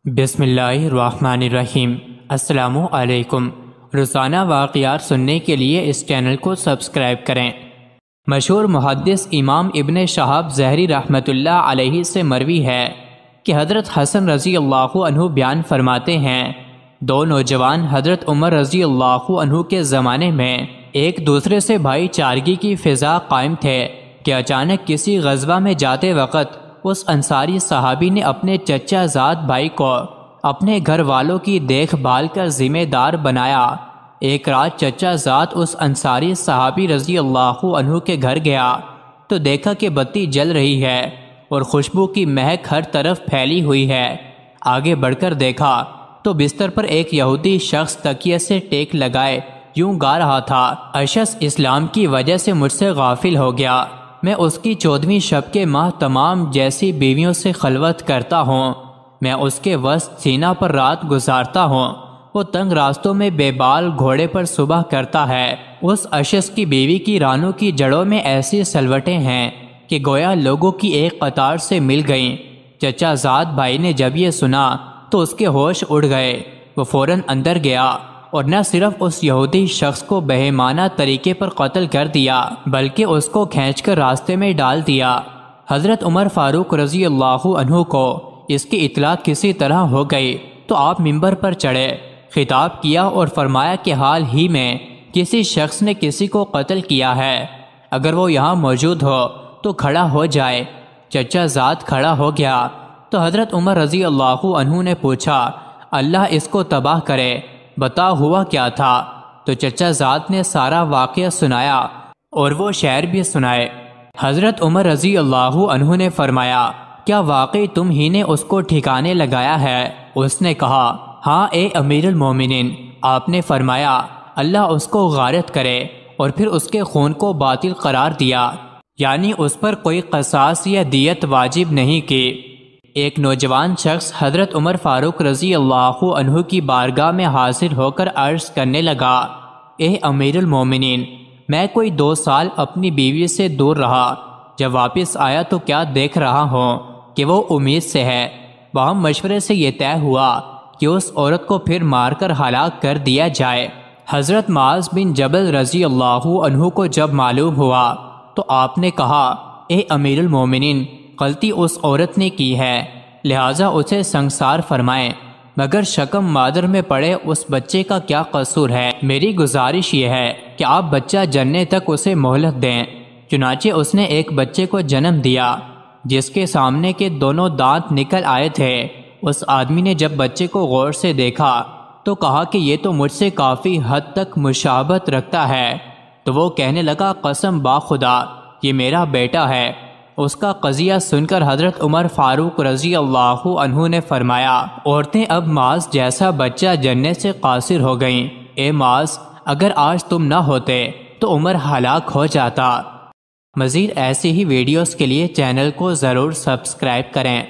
بسم اللہ الرحمن الرحیم۔ السلام علیکم۔ روزانہ واقعات سننے کے لیے اس چینل کو سبسکرائب کریں۔ مشہور محدث امام ابن شہاب ظہری رحمۃ اللہ علیہ سے مروی ہے کہ حضرت حسن رضی اللہ عنہ بیان فرماتے ہیں، دو نوجوان حضرت عمر رضی اللہ عنہ کے زمانے میں ایک دوسرے سے بھائی چارگی کی فضا قائم تھے کہ اچانک کسی غزوہ میں جاتے وقت اس انصاری صحابی نے اپنے چچا زاد بھائی کو اپنے گھر والوں کی دیکھ بھال کا ذمہ دار بنایا۔ ایک رات چچا زاد اس انصاری صحابی رضی اللہ عنہ کے گھر گیا تو دیکھا کہ بتی جل رہی ہے اور خوشبو کی مہک ہر طرف پھیلی ہوئی ہے۔ آگے بڑھ کر دیکھا تو بستر پر ایک یہودی شخص تکیے سے ٹیک لگائے یوں گا رہا تھا، اشخص اسلام کی وجہ سے مجھ سے غافل ہو گیا، میں اس کی 14ویں شب کے ماہ تمام جیسی بیویوں سے خلوت کرتا ہوں، میں اس کے وسط سینہ پر رات گزارتا ہوں، وہ تنگ راستوں میں بے بال گھوڑے پر صبح کرتا ہے۔ اس اشخص کی بیوی کی رانوں کی جڑوں میں ایسی سلوٹیں ہیں کہ گویا لوگوں کی ایک قطار سے مل گئیں۔ چچا زاد بھائی نے جب یہ سنا تو اس کے ہوش اڑ گئے، وہ فوراً اندر گیا اور نہ صرف اس یہودی شخص کو بہیمانہ طریقے پر قتل کر دیا بلکہ اس کو کھینچ کر راستے میں ڈال دیا۔ حضرت عمر فاروق رضی اللہ عنہ کو اس کی اطلاع کسی طرح ہو گئی تو آپ منبر پر چڑھے، خطاب کیا اور فرمایا کہ حال ہی میں کسی شخص نے کسی کو قتل کیا ہے، اگر وہ یہاں موجود ہو تو کھڑا ہو جائے۔ چچا زاد کھڑا ہو گیا تو حضرت عمر رضی اللہ عنہ نے پوچھا، اللہ اس کو تباہ کرے، بتا ہوا کیا تھا؟ تو چچا زاد نے سارا واقعہ سنایا اور وہ شعر بھی سنائے۔ حضرت عمر رضی اللہ عنہ نے فرمایا، کیا واقعی تم ہی نے اس کو ٹھکانے لگایا ہے؟ اس نے کہا، ہاں اے امیر المومنین۔ آپ نے فرمایا، اللہ اس کو غارت کرے، اور پھر اس کے خون کو باطل قرار دیا، یعنی اس پر کوئی قصاص یا دیت واجب نہیں کی۔ ایک نوجوان شخص حضرت عمر فاروق رضی اللہ عنہ کی بارگاہ میں حاضر ہو کر عرض کرنے لگا، اے امیر المومنین، میں کوئی 2 سال اپنی بیوی سے دور رہا، جب واپس آیا تو کیا دیکھ رہا ہوں کہ وہ امید سے ہے۔ وہاں مشورے سے یہ طے ہوا کہ اس عورت کو پھر مار کر ہلاک کر دیا جائے۔ حضرت معاذ بن جبل رضی اللہ عنہ کو جب معلوم ہوا تو آپ نے کہا، اے امیر المومنین، غلطی اس عورت نے کی ہے، لہٰذا اسے سنگسار فرمائیں، مگر شکم مادر میں پڑے اس بچے کا کیا قصور ہے؟ میری گزارش یہ ہے کہ آپ بچہ جننے تک اسے مہلت دیں۔ چنانچہ اس نے ایک بچے کو جنم دیا جس کے سامنے کے دونوں دانت نکل آئے تھے۔ اس آدمی نے جب بچے کو غور سے دیکھا تو کہا کہ یہ تو مجھ سے کافی حد تک مشابہت رکھتا ہے، تو وہ کہنے لگا، قسم با خدا یہ میرا بیٹا ہے۔ اس کا قضیہ سن کر حضرت عمر فاروق رضی اللہ عنہ نے فرمایا، عورتیں اب معاذ جیسا بچہ جننے سے قاصر ہو گئیں۔ اے معاذ، اگر آج تم نہ ہوتے تو عمر ہلاک ہو جاتا۔ مزید ایسی ہی ویڈیوز کے لیے چینل کو ضرور سبسکرائب کریں۔